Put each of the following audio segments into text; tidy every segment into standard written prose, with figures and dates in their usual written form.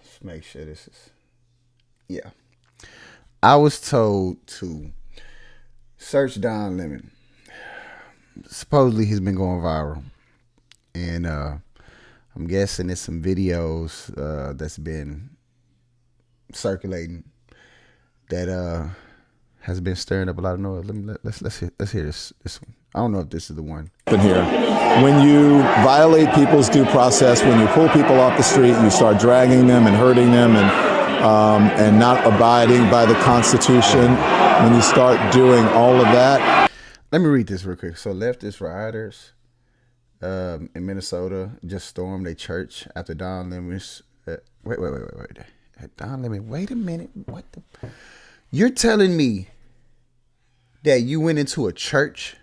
Let's make sure this is. Yeah. I was told to search Don Lemon. Supposedly he's been going viral. And I'm guessing there's some videos that's been circulating that has been stirring up a lot of noise. Let's hear this one. I don't know if this is the one. Here, when you violate people's due process, when you pull people off the street, you start dragging them and hurting them and not abiding by the Constitution. When you start doing all of that. Let me read this real quick. So leftist rioters in Minnesota just stormed a church after Don Lemon's. Wait. Don Lemon, wait a minute. What the? You're telling me that you went into a church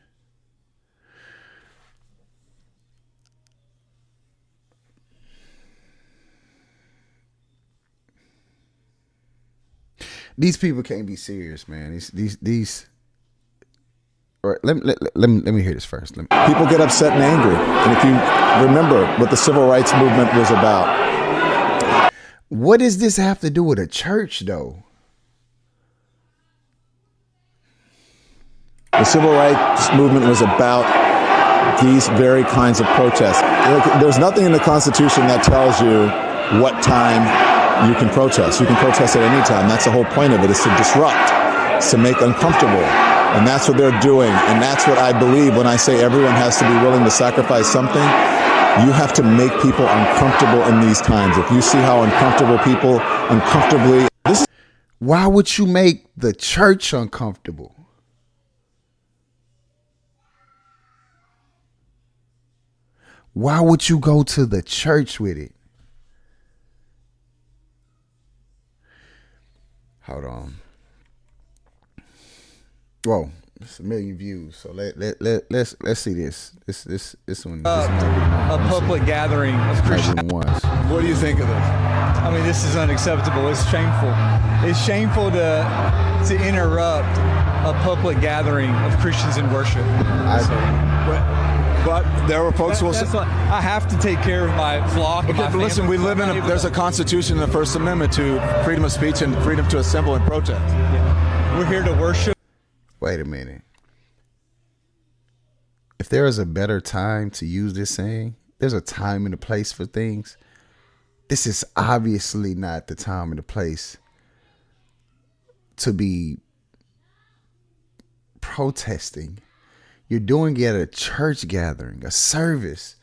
these people can't be serious, man. These. All right, let me hear this first. People get upset and angry. And if you remember what the civil rights movement was about. What does this have to do with a church, though? The civil rights movement was about these very kinds of protests. There's nothing in the Constitution that tells you what time you can protest. You can protest at any time. That's the whole point of it, is to disrupt, it's to make uncomfortable. And that's what they're doing. And that's what I believe when I say everyone has to be willing to sacrifice something. You have to make people uncomfortable in these times. If you see how uncomfortable people uncomfortably. Why would you make the church uncomfortable? Why would you go to the church with it? Hold on. Whoa, it's 1 million views. So let's see this. This one. A public gathering of Christians. What do you think of this? I mean, this is unacceptable. It's shameful. It's shameful to interrupt a public gathering of Christians in worship. But there were folks who will say, I have to take care of my flock. Okay, but listen, we live there's a Constitution and the First Amendment to freedom of speech and freedom to assemble and protest. Yeah. We're here to worship. Wait a minute. If there is a better time to use this saying, there's a time and a place for things. This is obviously not the time and the place to be protesting. You're doing it at a church gathering, a service.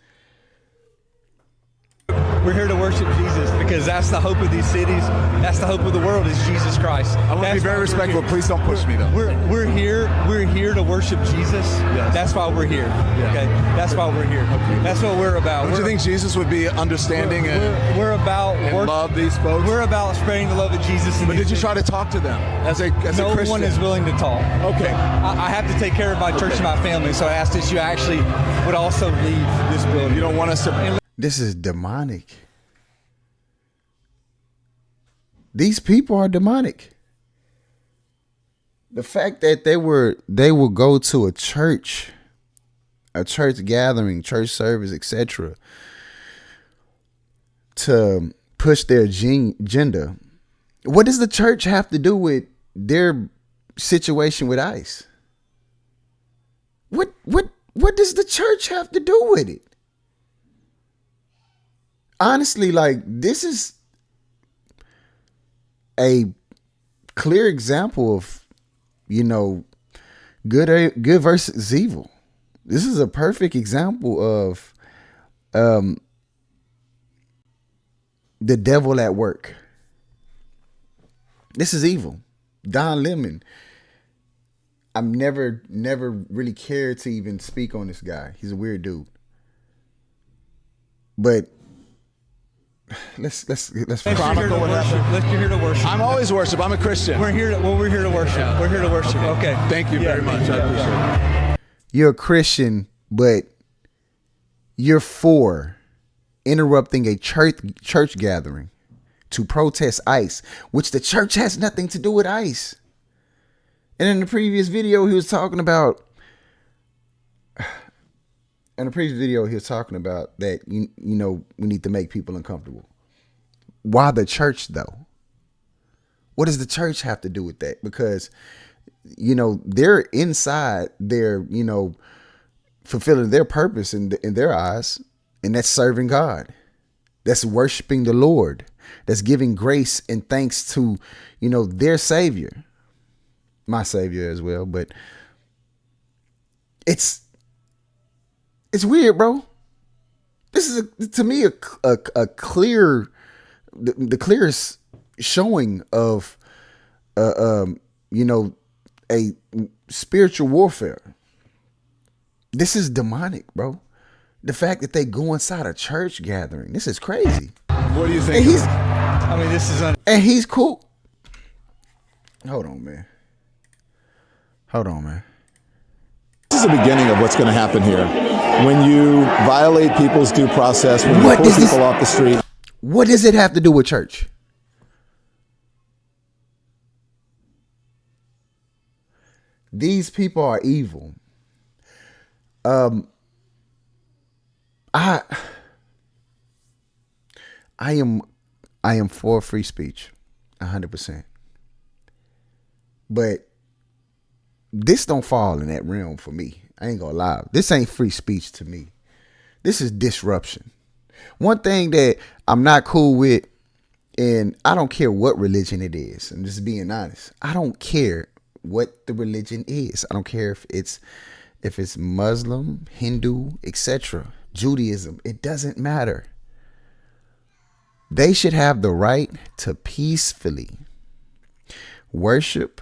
We're here to worship Jesus because that's the hope of these cities. That's the hope of the world is Jesus Christ. I want to be very respectful. Please don't push me, though. We're here to worship Jesus. Yes. That's why we're here. Yes. Okay, that's why we're here. Okay. That's what we're about. Don't you think Jesus would be understanding we're about and love these folks? We're about spreading the love of Jesus. But did you try to talk to them as a Christian? No one is willing to talk. Okay. I have to take care of my church and my family, so I asked that you actually would also leave this building. You don't want us to. This is demonic. These people are demonic. The fact that they will go to a church gathering, church service, etc., to push their agenda. What does the church have to do with their situation with ICE? What does the church have to do with it? Honestly, like, this is a clear example of, good versus evil. This is a perfect example of the devil at work. This is evil. Don Lemon. I've never really cared to even speak on this guy. He's a weird dude. But let's chronicle what happened. You're here to worship. I'm always worship. I'm a Christian. We're here to worship. Yeah. We're here to worship. Okay. Thank you very much. I appreciate it. You're a Christian, but you're for interrupting a church gathering to protest ICE, which the church has nothing to do with ICE. And in the previous video, he was talking about that we need to make people uncomfortable. why the church though? What does the church have to do with that? Because, they're inside, they're, fulfilling their purpose in their eyes, and that's serving God. That's worshiping the Lord. That's giving grace and thanks to, their Savior, my Savior as well. But it's weird, bro. This is to me a clear, the clearest showing of, a spiritual warfare. This is demonic, bro. The fact that they go inside a church gathering, this is crazy. What do you think? This is and he's cool. Hold on, man. This is the beginning of what's going to happen here. When you violate people's due process, when you pull people off the street. What does it have to do with church? These people are evil. I am for free speech, 100%. But this don't fall in that realm for me. I ain't gonna lie. This ain't free speech to me. This is disruption. One thing that I'm not cool with, and I don't care what religion it is, I'm just being honest. I don't care what the religion is. I don't care if it's Muslim, Hindu, etc., Judaism. It doesn't matter. They should have the right to peacefully worship,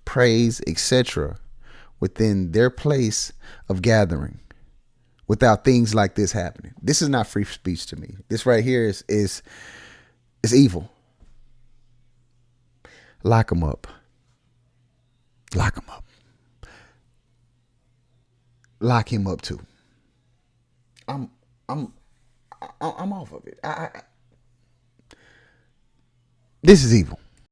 praise, etc. within their place of gathering without things like this happening. This is not free speech to me. This right here is evil. Lock them up. Lock them up. Lock him up too. I'm off of it. This is evil.